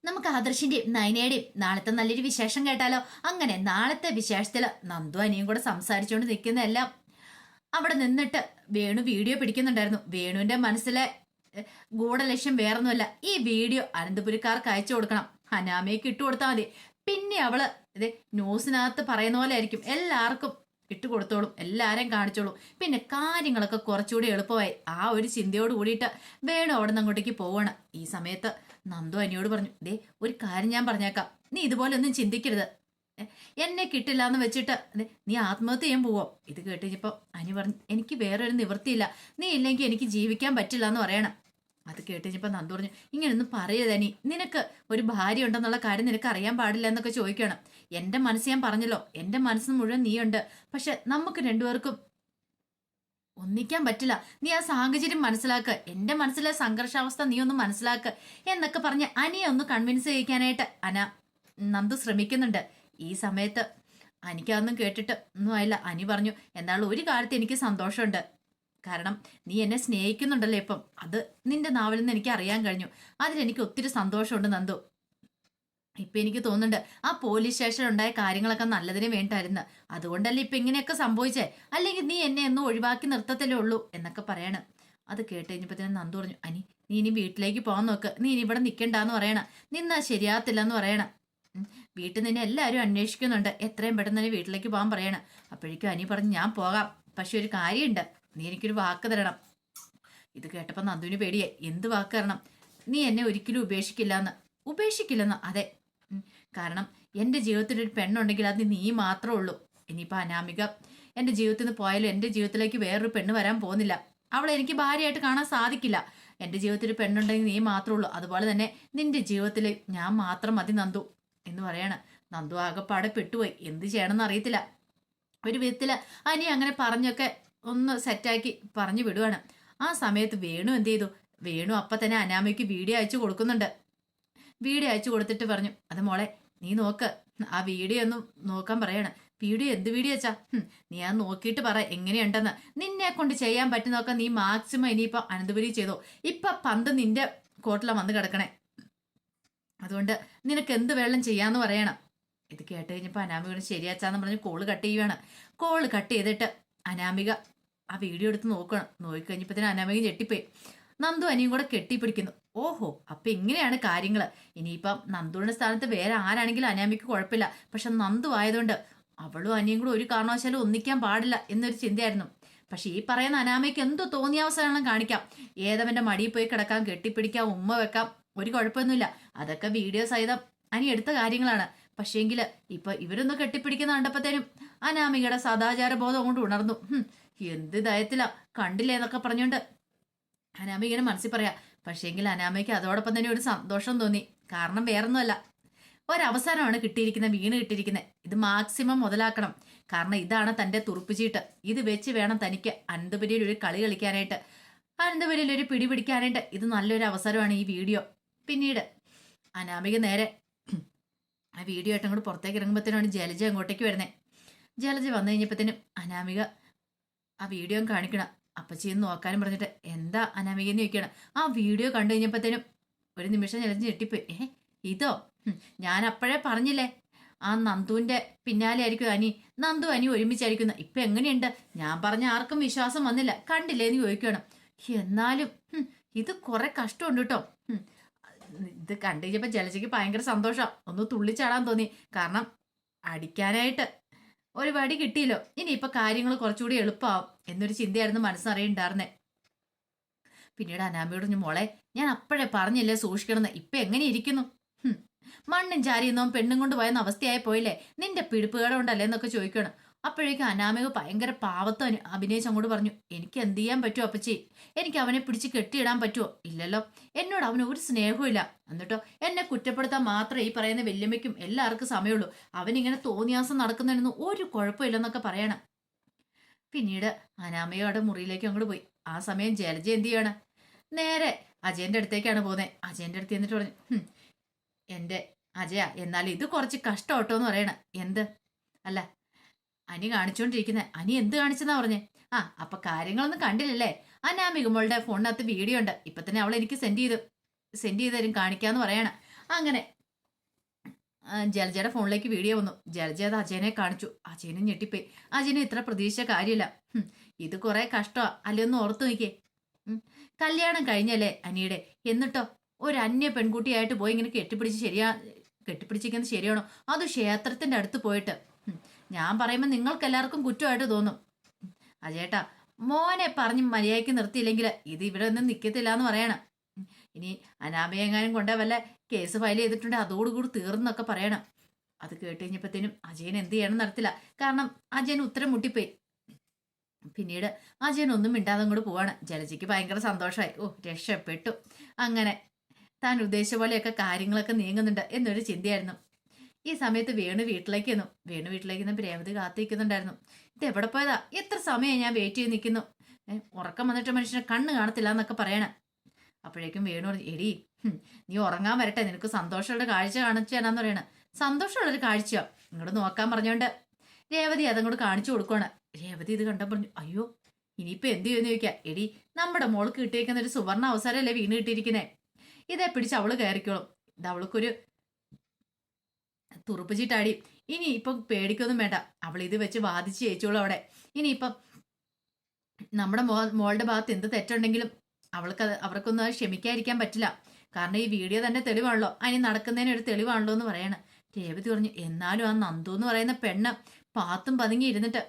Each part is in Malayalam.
നമുക്ക് ആദർശിന്റെയും നയനയുടെയും നാളത്തെ നല്ലൊരു വിശേഷം കേട്ടാലോ? അങ്ങനെ നാളത്തെ വിശേഷത്തില് നന്ദു അനിയും കൂടെ സംസാരിച്ചുകൊണ്ട് നിൽക്കുന്നതെല്ലാം അവിടെ നിന്നിട്ട് വേണു വീഡിയോ പിടിക്കുന്നുണ്ടായിരുന്നു. വേണുവിന്റെ മനസ്സിലെ ഗൂഢലക്ഷ്യം വേറൊന്നുമല്ല, ഈ വീഡിയോ അനന്തപുരിക്കാർക്ക് അയച്ചു കൊടുക്കണം, ഹനാമയ്ക്ക് ഇട്ടു കൊടുത്താൽ മതി. പിന്നെ അവള് ഇത് ന്യൂസിനകത്ത് പറയുന്ന പോലെ ആയിരിക്കും, എല്ലാവർക്കും ഇട്ട് കൊടുത്തോളും, എല്ലാരെയും കാണിച്ചോളും. പിന്നെ കാര്യങ്ങളൊക്കെ കുറച്ചുകൂടി എളുപ്പമായി. ആ ഒരു ചിന്തയോട് കൂടിയിട്ട് വേണു അവിടെ നിന്ന് അങ്ങോട്ടേക്ക് പോവാണ്. ഈ സമയത്ത് നന്ദു അനിയോട് പറഞ്ഞു, ദേ ഒരു കാര്യം ഞാൻ പറഞ്ഞേക്കാം, നീ ഇതുപോലെ ഒന്നും ചിന്തിക്കരുത്, എന്നെ കിട്ടില്ല എന്ന് വെച്ചിട്ട് നീ ആത്മഹത്യ ചെയ്യാൻ പോവോ? ഇത് കേട്ടുകഴിഞ്ഞപ്പോൾ അനി പറഞ്ഞു, എനിക്ക് വേറൊരു നിവൃത്തിയില്ല, നീ ഇല്ലെങ്കിൽ എനിക്ക് ജീവിക്കാൻ പറ്റില്ല എന്ന് പറയണം. അത് കേട്ടുകഴിഞ്ഞപ്പോൾ നന്ദു പറഞ്ഞു, ഇങ്ങനൊന്നും പറയരുത് അനി, നിനക്ക് ഒരു ഭാര്യ ഉണ്ടെന്നുള്ള കാര്യം നിനക്ക് അറിയാൻ പാടില്ല എന്നൊക്കെ ചോദിക്കണം. എൻ്റെ മനസ്സ് ഞാൻ പറഞ്ഞല്ലോ, എൻ്റെ മനസ്സിന് മുഴുവൻ നീയുണ്ട്. പക്ഷെ നമുക്ക് രണ്ടുപേർക്കും ഒന്നിക്കാൻ പറ്റില്ല. നീ ആ സാഹചര്യം മനസ്സിലാക്കുക, എൻ്റെ മനസ്സിലെ സംഘർഷാവസ്ഥ നീ ഒന്ന് മനസ്സിലാക്കുക എന്നൊക്കെ പറഞ്ഞ് അനിയെ ഒന്ന് കൺവിൻസ് ചെയ്യിക്കാനായിട്ട് നന്ദു ശ്രമിക്കുന്നുണ്ട്. ഈ സമയത്ത് അനിക്കതൊന്നും കേട്ടിട്ട് ഒന്നും ആയില്ല. അനി പറഞ്ഞു, എന്നാലും ഒരു കാര്യത്തിൽ എനിക്ക് സന്തോഷമുണ്ട്, കാരണം നീ എന്നെ സ്നേഹിക്കുന്നുണ്ടല്ലോ ഇപ്പം, അത് നിന്റെ നാവിൽ നിന്ന് എനിക്ക് അറിയാൻ കഴിഞ്ഞു. അതിലെനിക്ക് ഒത്തിരി സന്തോഷമുണ്ട് നന്ദു. ഇപ്പൊ എനിക്ക് തോന്നുന്നുണ്ട് ആ പോലീസ് സ്റ്റേഷനിൽ ഉണ്ടായ കാര്യങ്ങളൊക്കെ നല്ലതിന് വേണ്ടായിരുന്നു, അതുകൊണ്ടല്ലേ ഇപ്പൊ ഇങ്ങനെയൊക്കെ സംഭവിച്ചേ, അല്ലെങ്കിൽ നീ എന്നെ ഒന്നും ഒഴിവാക്കി നിർത്തത്തല്ലേ ഉള്ളൂ എന്നൊക്കെ പറയണം. അത് കേട്ട് കഴിഞ്ഞപ്പോഴത്തേനും നന്ദു പറഞ്ഞു, അനി നീ ഇനി വീട്ടിലേക്ക് പോകാൻ നോക്ക്, നീ ഇനി ഇവിടെ നിൽക്കണ്ടെന്ന് പറയണം, നിന്നാ ശരിയാകത്തില്ല എന്ന് പറയണം. വീട്ടിൽ നിന്നെ എല്ലാവരും അന്വേഷിക്കുന്നുണ്ട്, എത്രയും പെട്ടെന്ന് തന്നെ വീട്ടിലേക്ക് പോകാൻ പറയണം. അപ്പോഴേക്കും അനി പറഞ്ഞു, ഞാൻ പോകാം, പക്ഷെ ഒരു കാര്യമുണ്ട്, നീ എനിക്കൊരു വാക്ക് തരണം. ഇത് കേട്ടപ്പോൾ നന്ദുവിന് പേടിയായി. എന്ത് വാക്ക് തരണം? നീ എന്നെ ഒരിക്കലും ഉപേക്ഷിക്കില്ലെന്ന്. അതെ, കാരണം എൻ്റെ ജീവിതത്തിൽ ഒരു പെണ്ണുണ്ടെങ്കിൽ അത് നീ മാത്രമേ ഉള്ളൂ. ഇനിയിപ്പോൾ അനാമിക എൻ്റെ ജീവിതത്തിൽ നിന്ന് പോയാലും എൻ്റെ ജീവിതത്തിലേക്ക് വേറൊരു പെണ്ണ് വരാൻ പോകുന്നില്ല, അവളെ എനിക്ക് ഭാര്യയായിട്ട് കാണാൻ സാധിക്കില്ല. എൻ്റെ ജീവിതത്തിൽ ഒരു പെണ്ണുണ്ടെങ്കിൽ നീ മാത്രമേ ഉള്ളൂ, അതുപോലെ തന്നെ നിന്റെ ജീവിതത്തിൽ ഞാൻ മാത്രം മതി നന്ദു എന്ന് പറയാണ്. നന്ദു ആകെപ്പാടെ പെട്ടുപോയി, എന്ത് ചെയ്യണമെന്ന് അറിയത്തില്ല. ഒരു വിധത്തിൽ അനി അങ്ങനെ പറഞ്ഞൊക്കെ ഒന്ന് സെറ്റാക്കി പറഞ്ഞു വിടുവാണ്. ആ സമയത്ത് വേണു എന്ത് ചെയ്തു? വേണു അപ്പം തന്നെ അനാമയ്ക്ക് വീഡിയോ അയച്ചു കൊടുക്കുന്നുണ്ട്. വീഡിയോ അയച്ചു കൊടുത്തിട്ട് പറഞ്ഞു, അത് മോളെ നീ നോക്ക്, ആ വീഡിയോ ഒന്ന് നോക്കാൻ പറയണം. വീഡിയോ എന്ത് വീഡിയോ വെച്ചാ? നീ അത് നോക്കിയിട്ട് പറ എങ്ങനെയുണ്ടെന്ന്. നിന്നെ കൊണ്ട് ചെയ്യാൻ പറ്റുന്നതൊക്കെ നീ മാക്സിമം ഇനിയിപ്പോൾ അനന്തപുരി ചെയ്തോ. ഇപ്പം പന്ത് നിന്റെ കോട്ടിലാണ് വന്ന് കിടക്കണേ, അതുകൊണ്ട് നിനക്ക് എന്ത് വെള്ളം ചെയ്യാന്ന് പറയണം. ഇത് കേട്ട് കഴിഞ്ഞപ്പോൾ അനാമികയോട് ശരിയാച്ചാന്ന് പറഞ്ഞ് കോള് കട്ട് ചെയ്യുവാണ്. കോള് കട്ട് ചെയ്തിട്ട് അനാമിക ആ വീഡിയോ എടുത്ത് നോക്കണം. നോക്കിക്കഴിഞ്ഞപ്പോഴത്തേനും അനാമിക ഞെട്ടിപ്പോയി. നന്ദു അനിയും കൂടെ കെട്ടിപ്പിടിക്കുന്നു. ഓഹോ, അപ്പൊ ഇങ്ങനെയാണ് കാര്യങ്ങൾ. ഇനിയിപ്പം നന്ദുവിന്റെ സ്ഥാനത്ത് വേറെ ആരാണെങ്കിലും അനാമിക്ക് കുഴപ്പമില്ല, പക്ഷെ നന്ദു ആയതുകൊണ്ട് അവളും അനിയും കൂടെ ഒരു കാരണവശാലും ഒന്നിക്കാൻ പാടില്ല എന്നൊരു ചിന്തയായിരുന്നു. പക്ഷെ ഈ പറയുന്ന അനാമയ്ക്ക് എന്തോ തോന്നിയ അവസരങ്ങളും കാണിക്കാം, ഏതവന്റെ മടിയിൽ പോയി കിടക്കാം, കെട്ടിപ്പിടിക്കാം, ഉമ്മ വെക്കാം, ഒരു കുഴപ്പമൊന്നുമില്ല. അതൊക്കെ വീഡിയോ സഹിതം അനി എടുത്ത കാര്യങ്ങളാണ്. പക്ഷേങ്കില് ഇപ്പൊ ഇവരൊന്ന് കെട്ടിപ്പിടിക്കുന്ന കണ്ടപ്പത്തേനും അനാമികയുടെ സദാചാര ബോധം കൊണ്ട് ഉണർന്നു. എന്ത് ദയത്തിലാ കണ്ടില്ലേ എന്നൊക്കെ പറഞ്ഞുകൊണ്ട് അനാമ ഇങ്ങനെ മനസ്സിൽ പറയാ. പക്ഷേങ്കിൽ അനാമയ്ക്ക് അതോടൊപ്പം തന്നെ ഒരു സന്തോഷം തോന്നി. കാരണം വേറൊന്നുമല്ല, ഒരവസരമാണ് കിട്ടിയിരിക്കുന്നത്, വീണ് കിട്ടിയിരിക്കുന്നത്. ഇത് മാക്സിമം മുതലാക്കണം. കാരണം ഇതാണ് തൻ്റെ തുറുപ്പുചീട്ട്. ഇത് വെച്ച് വേണം തനിക്ക് അനന്തപുരിയിൽ ഒരു കളി കളിക്കാനായിട്ട്, അനന്തപുരിയിൽ ഒരു പിടി പിടിക്കാനായിട്ട്. ഇത് നല്ലൊരു അവസരമാണ് ഈ വീഡിയോ. പിന്നീട് അനാമിക നേരെ ആ വീഡിയോ ആയിട്ട് അങ്ങോട്ട് പുറത്തേക്ക് ഇറങ്ങുമ്പോഴത്തേനാണ് ജലജ അങ്ങോട്ടേക്ക് വരുന്നത്. ജലജ വന്നു കഴിഞ്ഞപ്പോഴത്തേനും അനാമിക ആ വീഡിയോ കാണിക്കണം. അപ്പച്ചിന്ന് നോക്കാനും പറഞ്ഞിട്ട് എന്താ അനാമികയെന്ന് ചോദിക്കണം. ആ വീഡിയോ കണ്ടു കഴിഞ്ഞപ്പോഴത്തേനും ഒരു നിമിഷം ജലജ ഞെട്ടിപ്പോയി. ഇതോ? ഞാൻ അപ്പോഴേ പറഞ്ഞില്ലേ, ആ നന്ദുവിന്റെ പിന്നാലെ ആയിരിക്കും അനി, നന്ദു അനി ഒരുമിച്ചായിരിക്കുന്നു. ഇപ്പൊ എങ്ങനെയുണ്ട്? ഞാൻ പറഞ്ഞ ആർക്കും വിശ്വാസം വന്നില്ല, കണ്ടില്ലേ എന്ന് ചോദിക്കണം. എന്നാലും ഇത് കുറെ കഷ്ടമുണ്ട് കേട്ടോ. ഇത് കണ്ടു കഴിഞ്ഞപ്പോ ജലജയ്ക്ക് ഭയങ്കര സന്തോഷം, ഒന്ന് തുള്ളിച്ചാടാൻ തോന്നി. കാരണം അടിക്കാനായിട്ട് ഒരു വടി കിട്ടിയല്ലോ, ഇനിയിപ്പൊ കാര്യങ്ങൾ കുറച്ചുകൂടി എളുപ്പമാവും എന്നൊരു ചിന്തയായിരുന്നു മനസ്സറിയുണ്ടായിരുന്നേ. പിന്നീട് അനാമയോട് മോളെ ഞാൻ അപ്പോഴേ പറഞ്ഞില്ലേ സൂക്ഷിക്കണമെന്ന്, ഇപ്പൊ എങ്ങനെ ഇരിക്കുന്നു? മണ്ണും ചാരിയുന്നോ പെണ്ണും കൊണ്ട് പോയെന്ന അവസ്ഥയായി പോയില്ലേ, നിന്റെ പിടിപ്പുകേട ഉണ്ടല്ലേ എന്നൊക്കെ ചോദിക്കണം. അപ്പോഴേക്കും അനാമിക ഭയങ്കര പാവത്തോ അഭിനയിച്ച് അങ്ങോട്ട് പറഞ്ഞു, എനിക്ക് എന്ത് ചെയ്യാൻ പറ്റുമോ അപ്പച്ചി? എനിക്ക് അവനെ പിടിച്ച് കെട്ടിയിടാൻ പറ്റുമോ? ഇല്ലല്ലോ, എന്നോട് അവന് ഒരു സ്നേഹവും ഇല്ല. എന്നിട്ടോ എന്നെ കുറ്റപ്പെടുത്താൻ മാത്രമേ ഈ പറയുന്ന വല്യമ്മയ്ക്കും എല്ലാവർക്കും സമയമുള്ളൂ. അവനിങ്ങനെ തോന്നിയാസം നടക്കുന്നതിനൊന്നും ഒരു കുഴപ്പമില്ലെന്നൊക്കെ പറയണം. പിന്നീട് അനാമികയുടെ മുറിയിലേക്ക് അങ്ങോട്ട് പോയി. ആ സമയം ജലജ എന്ത് ചെയ്യാണ്? നേരെ അജയന്റെ അടുത്തേക്കാണ് പോകുന്നത്. അജയന്റെ അടുത്ത് എന്നിട്ട് പറഞ്ഞു, എൻ്റെ അജയ, എന്നാലും ഇത് കുറച്ച് കഷ്ടോട്ടോ എന്ന് പറയണ. എന്ത്? അല്ല അനി കാണിച്ചോണ്ടിരിക്കുന്നത്. അനി എന്ത് കാണിച്ചെന്നാ പറഞ്ഞേ? അപ്പൊ കാര്യങ്ങളൊന്നും കണ്ടില്ലല്ലേ? അനാമിക മോളുടെ ഫോണിനകത്ത് വീഡിയോ ഉണ്ട്, ഇപ്പൊ തന്നെ അവൾ എനിക്ക് സെൻഡ് ചെയ്ത് തരും, കാണിക്കാന്ന് പറയണം. അങ്ങനെ ജലജയുടെ ഫോണിലേക്ക് വീഡിയോ വന്നു. ജലജ അത് അജയനെ കാണിച്ചു. അജയനും ഞെട്ടിപ്പോയി. അജയന് ഇത്ര പ്രതീക്ഷിച്ച കാര്യമില്ല. ഇത് കുറെ കഷ്ടമാ അല്ലൊന്ന് ഓർത്തു നോക്കിയേ. കല്യാണം കഴിഞ്ഞല്ലേ അനിയുടെ, എന്നിട്ടോ ഒരു അന്യ പെൺകുട്ടിയായിട്ട് പോയി ഇങ്ങനെ കെട്ടിപ്പിടിച്ചിരിക്കുന്നത് ശരിയാണോ? അത് ക്ഷേത്രത്തിന്റെ അടുത്ത് പോയിട്ട്. ഞാൻ പറയുമ്പോൾ നിങ്ങൾക്ക് എല്ലാവർക്കും കുറ്റമായിട്ട് തോന്നും. അജയേട്ടാ, മോനെ പറഞ്ഞ് മര്യാദയ്ക്ക് നിർത്തിയില്ലെങ്കിൽ ഇത് ഇവിടെ ഒന്നും നിൽക്കത്തില്ല എന്ന് പറയണം. ഇനി അനാമയെങ്ങാനും കൊണ്ടേ വല്ല കേസ് ഫയൽ ചെയ്തിട്ടുണ്ട് അതോടുകൂടി തീർന്നൊക്കെ പറയണം. അത് കേട്ട് കഴിഞ്ഞപ്പോഴത്തേനും അജയൻ എന്ത് ചെയ്യണം നടത്തില്ല. കാരണം അജയൻ ഉത്തരം മുട്ടിപ്പോയി. പിന്നീട് അജയൻ ഒന്നും മിണ്ടാതെ കൂടെ പോവാണ്. ജലജയ്ക്ക് ഭയങ്കര സന്തോഷമായി. ഓ, രക്ഷപ്പെട്ടു. അങ്ങനെ താൻ ഉദ്ദേശിച്ച പോലെയൊക്കെ കാര്യങ്ങളൊക്കെ നീങ്ങുന്നുണ്ട് എന്നൊരു ചിന്തയായിരുന്നു. ഈ സമയത്ത് വേണു വീട്ടിലേക്ക് വന്നു. വേണു വീട്ടിലേക്ക് നിന്ന് രേവതി കാത്തിരിക്കുന്നുണ്ടായിരുന്നു. ഇത് എവിടെ പോയതാ? എത്ര സമയം ഞാൻ വെയിറ്റ് ചെയ്ത് നിൽക്കുന്നു. ഉറക്കം വന്നിട്ട് മനുഷ്യനെ കണ്ണ് കാണത്തില്ല എന്നൊക്കെ പറയണം. അപ്പോഴേക്കും വേണു പറഞ്ഞു, എടി നീ ഉറങ്ങാൻ വരട്ടെ, നിനക്ക് സന്തോഷമുള്ള കാഴ്ച കാണിച്ചു തരാന്ന് പറയണ. സന്തോഷമുള്ളൊരു കാഴ്ചയോ? ഇങ്ങോട്ട് നോക്കാൻ പറഞ്ഞോണ്ട് രേവതി അതങ്ങോട്ട് കാണിച്ചു കൊടുക്കുവാണ്. രേവതി ഇത് കണ്ട പറഞ്ഞു, അയ്യോ ഇനിയിപ്പോ എന്ത് ചെയ്യുമെന്ന് ചോദിക്കാം. എടി, നമ്മുടെ മോൾക്ക് കിട്ടിയിരിക്കുന്ന ഒരു സുവർണ അവസരമല്ലേ വീണ് കിട്ടിയിരിക്കുന്നേ. ഇതേ പിടിച്ച് അവള് കയറിക്കോളും. ഇത് അവൾക്കൊരു തുറുപ്പ് ചീട്ടാടി. ഇനി ഇപ്പം പേടിക്കൊന്നും വേണ്ട. അവൾ ഇത് വെച്ച് വാദിച്ച് ജയിച്ചോളൂ അവിടെ. ഇനിയിപ്പം നമ്മുടെ മോളുടെ ഭാഗത്ത് എന്ത് തെറ്റുണ്ടെങ്കിലും അവർക്കൊന്നും അത് ക്ഷമിക്കാതിരിക്കാൻ പറ്റില്ല. കാരണം ഈ വീഡിയോ തന്നെ തെളിവാണല്ലോ, അതിന് നടക്കുന്നതിന് ഒരു തെളിവാണല്ലോ എന്ന് പറയണ. രേവതി പറഞ്ഞു, എന്നാലും ആ നന്ദു എന്ന് പറയുന്ന പെണ്ണ് പാത്തും പതുങ്ങി ഇരുന്നിട്ട്,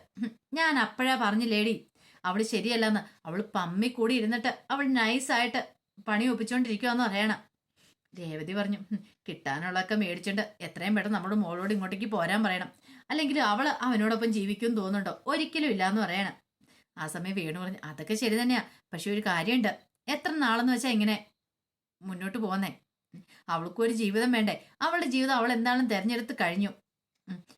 ഞാൻ അപ്പോഴാ പറഞ്ഞില്ലേടി അവള് ശരിയല്ലെന്ന്. അവള് പമ്മി കൂടി ഇരുന്നിട്ട് അവൾ നൈസായിട്ട് പണി ഒപ്പിച്ചോണ്ടിരിക്കുവാന്ന് പറയണം. രേവതി പറഞ്ഞു, കിട്ടാനുള്ളതൊക്കെ മേടിച്ചിട്ട് എത്രയും പെട്ടെന്ന് നമ്മുടെ മോളോട് ഇങ്ങോട്ടേക്ക് പോരാൻ പറയണം. അല്ലെങ്കിൽ അവള് അവനോടൊപ്പം ജീവിക്കും തോന്നുന്നുണ്ടോ? ഒരിക്കലും ഇല്ലാന്ന് പറയണം. ആ സമയം വേണു പറഞ്ഞു, അതൊക്കെ ശരി തന്നെയാ, പക്ഷെ ഒരു കാര്യമുണ്ട്. എത്ര നാളെന്ന് വെച്ചാൽ ഇങ്ങനെ മുന്നോട്ട് പോകുന്നേ? അവൾക്കൊരു ജീവിതം വേണ്ടേ? അവളുടെ ജീവിതം അവൾ എന്താണെന്ന് തെരഞ്ഞെടുത്ത് കഴിഞ്ഞു.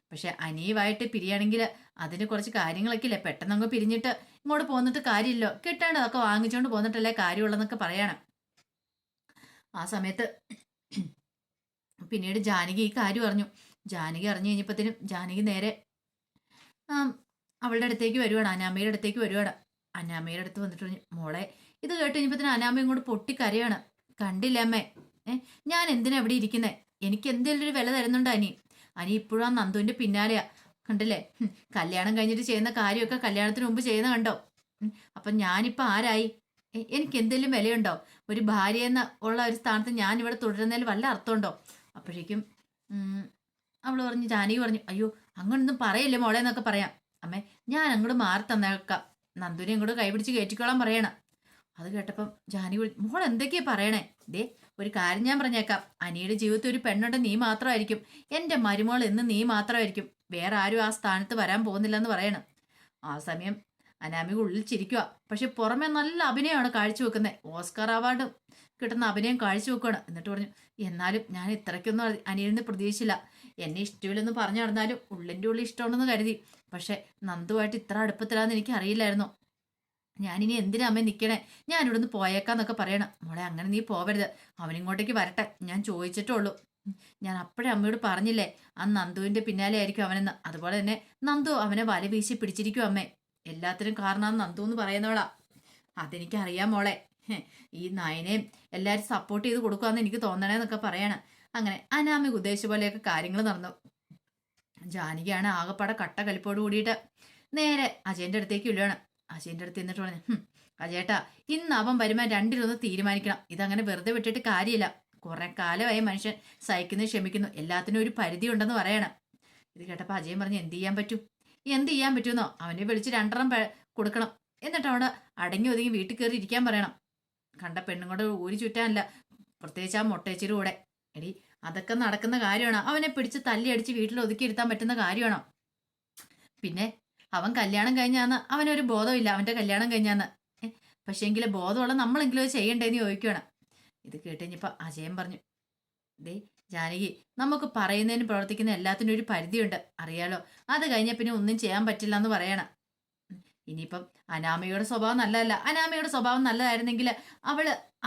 പക്ഷെ അനിയുമായിട്ട് പിരിയാണെങ്കിൽ അതിന് കുറച്ച് കാര്യങ്ങളൊക്കെ ഇല്ലേ. പെട്ടെന്ന് അങ്ങ് പിരിഞ്ഞിട്ട് ഇങ്ങോട്ട് പോന്നിട്ട് കാര്യമില്ലോ. കിട്ടേണ്ടതൊക്കെ വാങ്ങിച്ചോണ്ട് പോന്നിട്ടല്ലേ കാര്യമുള്ളതെന്നൊക്കെ പറയണം. ആ സമയത്ത് പിന്നീട് ജാനകി ഈ കാര്യം അറിഞ്ഞു. ജാനകി അറിഞ്ഞു കഴിഞ്ഞപ്പോഴത്തേനും ജാനകി നേരെ അവളുടെ അടുത്തേക്ക് വരുവാണ്, അനാമയുടെ അടുത്തേക്ക് വരുവാണ്. അനാമയുടെ അടുത്ത് വന്നിട്ട് പറഞ്ഞു, മോളെ ഇത് കേട്ട് കഴിഞ്ഞപ്പോഴത്തേനും അനാമ ഇങ്ങോട്ട് പൊട്ടിക്കരയാണ്. കണ്ടില്ല അമ്മേ, ഞാൻ എന്തിനാ ഇവിടെ ഇരിക്കുന്നേ? എനിക്ക് എന്തെങ്കിലും ഒരു വില തരുന്നുണ്ടോ അനി ഇപ്പോഴും ആ നന്ദുവിന്റെ പിന്നാലെയാ. കണ്ടില്ലേ, കല്യാണം കഴിഞ്ഞിട്ട് ചെയ്യുന്ന കാര്യമൊക്കെ കല്യാണത്തിന് മുമ്പ് ചെയ്യുന്ന കണ്ടോ? അപ്പൊ ഞാനിപ്പോ ആരായി? എനിക്ക് എന്തെങ്കിലും വിലയുണ്ടോ? ഒരു ഭാര്യ എന്ന ഉള്ള ഒരു സ്ഥാനത്ത് ഞാൻ ഇവിടെ തുടരുന്നതിൽ വല്ല അർത്ഥമുണ്ടോ? അപ്പോഴേക്കും അവള് പറഞ്ഞു, ജാനകി പറഞ്ഞു, അയ്യോ അങ്ങനൊന്നും പറയല്ലേ മോളെ എന്നൊക്കെ പറയാം. അമ്മേ, ഞാൻ അങ്ങോട്ട് മാറി തന്നേക്കാം, നന്ദുവിനെ ഇങ്ങോട്ട് കൈപിടിച്ച് കയറ്റിക്കോളാൻ പറയണം. അത് കേട്ടപ്പം ജാനകി, മോൾ എന്തൊക്കെയാ പറയണേ? ദേ ഒരു കാര്യം ഞാൻ പറഞ്ഞേക്കാം, അനിയുടെ ജീവിതത്തിൽ ഒരു പെണ്ണുണ്ട്, നീ മാത്രമായിരിക്കും. എൻ്റെ മരുമോൾ എന്ന് നീ മാത്രമായിരിക്കും. വേറെ ആരും ആ സ്ഥാനത്ത് വരാൻ പോകുന്നില്ലെന്ന് പറയണം. ആ സമയം അനാമിക ഉള്ളിൽ ചിരിക്കുക, പക്ഷെ പുറമെ നല്ല അഭിനയമാണ് കാഴ്ചവെക്കുന്നത്. ഓസ്കാർ അവാർഡ് കിട്ടുന്ന അഭിനയം കാഴ്ചവെക്കുകയാണ്. എന്നിട്ട് പറഞ്ഞു, എന്നാലും ഞാൻ ഇത്രയ്ക്കൊന്നും അനിയന്ന് പ്രതീക്ഷിച്ചില്ല. എന്നെ ഇഷ്ടമില്ലെന്ന് പറഞ്ഞു നടന്നാലും ഉള്ളിൻ്റെ ഉള്ളിൽ ഇഷ്ടമുണ്ടെന്ന് കരുതി. പക്ഷെ നന്ദുവായിട്ട് ഇത്ര അടുപ്പത്തിലാന്ന് എനിക്ക് അറിയില്ലായിരുന്നു. ഞാനിനി എന്തിനാ അമ്മ നിൽക്കണേ? ഞാൻ ഇവിടെ നിന്ന് പോയേക്കാന്നൊക്കെ പറയണം. മോളെ അങ്ങനെ നീ പോവരുത്, അവനിങ്ങോട്ടേക്ക് വരട്ടെ, ഞാൻ ചോദിച്ചിട്ടുള്ളൂ. ഞാൻ അപ്പോഴേ അമ്മയോട് പറഞ്ഞില്ലേ ആ നന്ദുവിന്റെ പിന്നാലെ ആയിരിക്കും അവനെന്ന്. അതുപോലെ തന്നെ നന്ദു അവനെ വല വീശി പിടിച്ചിരിക്കും അമ്മേ. എല്ലാത്തിനും കാരണം നന്ദു എന്ന് പറയുന്നവളാ. അതെനിക്കറിയാം മോളെ. ഈ നയനെയും എല്ലാവരും സപ്പോർട്ട് ചെയ്ത് കൊടുക്കുവാന്ന് എനിക്ക് തോന്നണേന്നൊക്കെ പറയണം. അങ്ങനെ അനാമിക ഉദ്ദേശിച്ച പോലെയൊക്കെ കാര്യങ്ങൾ നടന്നു. ജാനകിയാണ് ആകെപ്പാടെ കട്ട കലിപ്പോട് കൂടിയിട്ട് നേരെ അജയന്റെ അടുത്തേക്ക് വിടുകയാണ്. അജയന്റെ അടുത്ത് എന്നിട്ട് പറഞ്ഞു, അജയേട്ടാ ഇന്ന് അവൻ വരുമാൻ രണ്ടിലൊന്ന് തീരുമാനിക്കണം. ഇതങ്ങനെ വെറുതെ വിട്ടിട്ട് കാര്യമില്ല. കുറെ കാലമായി മനുഷ്യൻ സഹിക്കുന്നു ക്ഷമിക്കുന്നു, എല്ലാത്തിനും ഒരു പരിധി ഉണ്ടെന്ന് പറയണം. ഇത് കേട്ടപ്പോൾ അജയൻ പറഞ്ഞു, എന്ത് ചെയ്യാൻ പറ്റുമെന്നോ? അവനെ വിളിച്ച് രണ്ടെണ്ണം കൊടുക്കണം. എന്നിട്ട് അവിടെ അടങ്ങി ഒതുങ്ങി വീട്ടിൽ കയറി ഇരിക്കാൻ പറയണം. കണ്ട പെണ്ണുങ്ങളുടെ ഊരി ചുറ്റാനല്ല, പ്രത്യേകിച്ച് ആ മൊട്ടേച്ചിയുടെ കൂടെ. എടി അതൊക്കെ നടക്കുന്ന കാര്യമാണോ? അവനെ പിടിച്ച് തല്ലി അടിച്ച് വീട്ടിൽ ഒതുക്കിയിരുത്താൻ പറ്റുന്ന കാര്യമാണോ? പിന്നെ അവൻ കല്യാണം കഴിഞ്ഞാന്ന് അവനൊരു ബോധമില്ല, അവന്റെ കല്യാണം കഴിഞ്ഞാന്ന്. പക്ഷേങ്കിൽ ബോധമുള്ള നമ്മളെങ്കിലും ചെയ്യണ്ടേന്ന് ചോദിക്കുകയാണ്. ഇത് കേട്ടുകഴിഞ്ഞപ്പോൾ അജയൻ പറഞ്ഞു, ദേ ജാനകി, നമുക്ക് പറയുന്നതിന് പ്രവർത്തിക്കുന്ന എല്ലാത്തിനും ഒരു പരിധിയുണ്ട്, അറിയാലോ. അത് കഴിഞ്ഞ പിന്നെ ഒന്നും ചെയ്യാൻ പറ്റില്ല എന്ന് പറയണം. ഇനിയിപ്പം അനാമയുടെ സ്വഭാവം നല്ലതല്ല. അനാമയുടെ സ്വഭാവം നല്ലതായിരുന്നെങ്കിൽ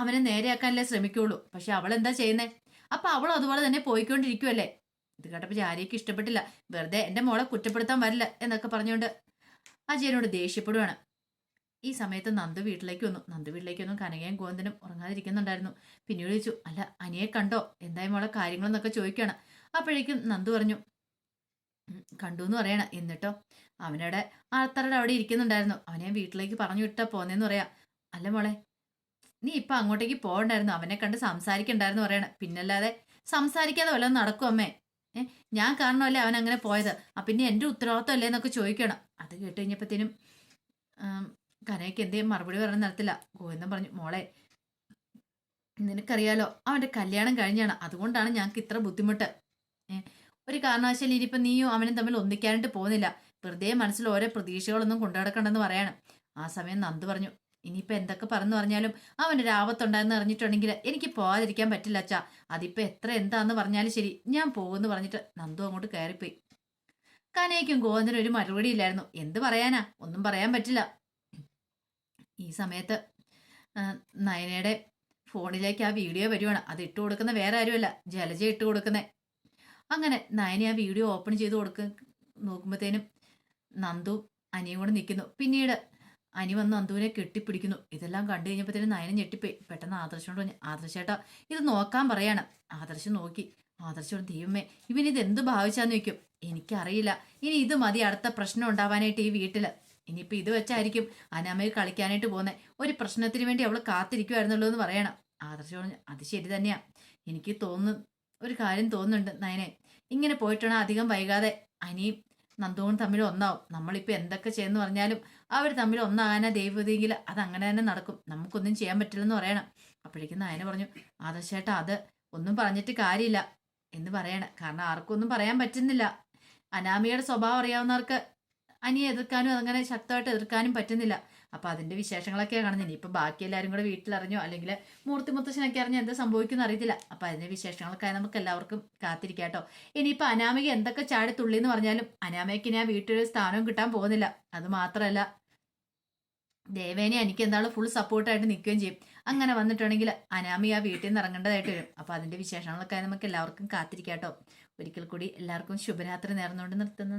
അവനെ നേരെയാക്കാനല്ലേ ശ്രമിക്കുള്ളൂ. പക്ഷെ അവൾ എന്താ ചെയ്യുന്നേ? അപ്പൊ അവളും അതുപോലെ തന്നെ പോയിക്കൊണ്ടിരിക്കുവല്ലേ. ഇത് കേട്ടപ്പോൾ ജാനകിക്ക് ഇഷ്ടപ്പെട്ടില്ല. വെറുതെ എൻ്റെ മോളെ കുറ്റപ്പെടുത്താൻ വരില്ല എന്നൊക്കെ പറഞ്ഞുകൊണ്ട് അജയനോട് ദേഷ്യപ്പെടുവാണ്. ഈ സമയത്ത് നന്ദു വീട്ടിലേക്ക് വന്നു. നന്ദു വീട്ടിലേക്ക് വന്നു. കനകയും ഗോവിന്ദനും ഉറങ്ങാതിരിക്കുന്നുണ്ടായിരുന്നു. പിന്നീട് ചോദിച്ചു, അല്ല അനിയെ കണ്ടോ, എന്തായി മോളെ കാര്യങ്ങളെന്നൊക്കെ ചോദിക്കുകയാണ്. അപ്പോഴേക്കും നന്ദു പറഞ്ഞു, കണ്ടു എന്ന് പറയണ. എന്നിട്ടോ അവനവിടെ ആൾത്തറയുടെ അവിടെ ഇരിക്കുന്നുണ്ടായിരുന്നു. അവനെ വീട്ടിലേക്ക് പറഞ്ഞു വിട്ടാ പോന്നേന്ന് പറയാ. അല്ല മോളെ, നീ ഇപ്പൊ അങ്ങോട്ടേക്ക് പോകണ്ടായിരുന്നു, അവനെ കണ്ട് സംസാരിക്കണ്ടായിരുന്നു പറയണ. പിന്നല്ലാതെ സംസാരിക്കാതെ വല്ലതും നടക്കും അമ്മേ. ഞാൻ കാരണമല്ലേ അവൻ അങ്ങനെ പോയത്, പിന്നെ എന്റെ ഉത്തരവാദിത്വം അല്ലേ എന്നൊക്കെ ചോദിക്കണം. അത് കേട്ട് കഴിഞ്ഞപ്പോഴത്തേനും കനയ്ക്ക് എന്തേലും മറുപടി പറയാൻ നടത്തില്ല. ഗോവിന്ദൻ പറഞ്ഞു, മോളെ നിനക്കറിയാലോ അവന്റെ കല്യാണം കഴിഞ്ഞാണ്, അതുകൊണ്ടാണ് ഞങ്ങൾക്ക് ഇത്ര ബുദ്ധിമുട്ട്. ഒരു കാരണവശാലും ഇനിയിപ്പം നീയും അവനും തമ്മിൽ ഒന്നിക്കാനായിട്ട് പോകുന്നില്ല. വെറുതെ മനസ്സിൽ ഓരോ പ്രതീക്ഷകളൊന്നും കൊണ്ടു നടക്കണ്ടെന്ന് പറയാണ്. ആ സമയം നന്ദു പറഞ്ഞു, ഇനിയിപ്പോൾ എന്തൊക്കെ പറഞ്ഞു പറഞ്ഞാലും അവനൊരു ആപത്തുണ്ടായെന്ന് അറിഞ്ഞിട്ടുണ്ടെങ്കിൽ എനിക്ക് പോകാതിരിക്കാൻ പറ്റില്ല അച്ഛാ. അതിപ്പോൾ എത്ര എന്താന്ന് പറഞ്ഞാലും ശരി, ഞാൻ പോകുമെന്ന് പറഞ്ഞിട്ട് നന്ദു അങ്ങോട്ട് കയറിപ്പോയി. കനയ്ക്കും ഗോവിന്ദനും ഒരു മറുപടി ഇല്ലായിരുന്നു. എന്ത് പറയാനാ, ഒന്നും പറയാൻ പറ്റില്ല. ഈ സമയത്ത് നയനയുടെ ഫോണിലേക്ക് ആ വീഡിയോ വരുവാണ്. അത് ഇട്ട് കൊടുക്കുന്ന വേറെ ആരുമല്ല, ജലജ ഇട്ട് കൊടുക്കുന്നേ. അങ്ങനെ നയനെ ആ വീഡിയോ ഓപ്പൺ ചെയ്ത് നോക്കുമ്പോഴത്തേനും നന്ദു അനിയും കൂടെ നിൽക്കുന്നു. പിന്നീട് അനി വന്ന് നന്ദുവിനെ കെട്ടിപ്പിടിക്കുന്നു. ഇതെല്ലാം കണ്ടു കഴിഞ്ഞപ്പോഴത്തേനും നയനെ ഞെട്ടിപ്പോയി. പെട്ടെന്ന് ആദർശനോട് പറഞ്ഞു, ആദർശേട്ടാ ഇത് നോക്കാൻ പറയാണ്. ആദർശം നോക്കി. ആദർശോട്, ദൈവമേ ഇവനിത് എന്ത് ഭാവിച്ചാന്ന് ചോദിക്കും. എനിക്കറിയില്ല, ഇനി ഇത് മതി അടുത്ത പ്രശ്നം ഉണ്ടാവാനായിട്ട് ഈ വീട്ടില്. ഇനിയിപ്പോൾ ഇത് വെച്ചായിരിക്കും അനാമയെ കളിക്കാനായിട്ട് പോകുന്നത്. ഒരു പ്രശ്നത്തിന് വേണ്ടി അവൾ കാത്തിരിക്കുമായിരുന്നുള്ളൂ എന്ന് പറയണം. ആദർശം പറഞ്ഞു, അത് ശരി തന്നെയാ. എനിക്ക് ഒരു കാര്യം തോന്നുന്നുണ്ട് നയനെ, ഇങ്ങനെ പോയിട്ടാണ് അധികം വൈകാതെ അനിയും നന്ദുവും തമ്മിൽ ഒന്നാവും. നമ്മളിപ്പോൾ എന്തൊക്കെ ചെയ്യുന്നു പറഞ്ഞാലും അവർ തമ്മിൽ ഒന്നാകാനാ ദൈവതെങ്കിൽ അത് അങ്ങനെ തന്നെ നടക്കും. നമുക്കൊന്നും ചെയ്യാൻ പറ്റില്ലെന്ന് പറയണം. അപ്പോഴേക്കും നയന പറഞ്ഞു, ആദർശേട്ടാ അത് ഒന്നും പറഞ്ഞിട്ട് കാര്യമില്ല എന്ന് പറയണം. കാരണം ആർക്കും ഒന്നും പറയാൻ പറ്റുന്നില്ല. അനാമികയുടെ സ്വഭാവം അറിയാവുന്നവർക്ക് അനിയെ എതിർക്കാനും അതങ്ങനെ ശക്തമായിട്ട് എതിർക്കാനും പറ്റുന്നില്ല. അപ്പൊ അതിന്റെ വിശേഷങ്ങളൊക്കെയാണ് കാണുന്നത്. ഇനിയിപ്പോൾ ബാക്കി എല്ലാവരും കൂടെ വീട്ടിലറിഞ്ഞോ അല്ലെങ്കിൽ മൂർത്തി മുത്തശ്ശനൊക്കെ അറിഞ്ഞോ എന്താ സംഭവിക്കുന്ന അറിയത്തില്ല. അപ്പൊ അതിന്റെ വിശേഷങ്ങളൊക്കെ നമുക്ക് എല്ലാവർക്കും കാത്തിരിക്കാം കേട്ടോ. ഇനിയിപ്പോൾ അനാമിക എന്തൊക്കെ ചാടി തുള്ളി എന്ന് പറഞ്ഞാലും അനാമികയ്ക്ക് ഇനി ആ വീട്ടിലൊരു സ്ഥാനവും കിട്ടാൻ പോകുന്നില്ല. അത് മാത്രമല്ല ദേവേനെ എനിക്ക് എന്താളും ഫുൾ സപ്പോർട്ടായിട്ട് നിൽക്കുകയും ചെയ്യും. അങ്ങനെ വന്നിട്ടുണ്ടെങ്കിൽ അനാമി ആ വീട്ടിൽ നിന്ന് ഇറങ്ങേണ്ടതായിട്ട് വരും. അപ്പൊ അതിന്റെ വിശേഷങ്ങളൊക്കെ നമുക്ക് എല്ലാവർക്കും കാത്തിരിക്കാം കേട്ടോ. ഒരിക്കൽ കൂടി എല്ലാവർക്കും ശുഭരാത്രി നേർന്നുകൊണ്ട് നിർത്തുന്നു.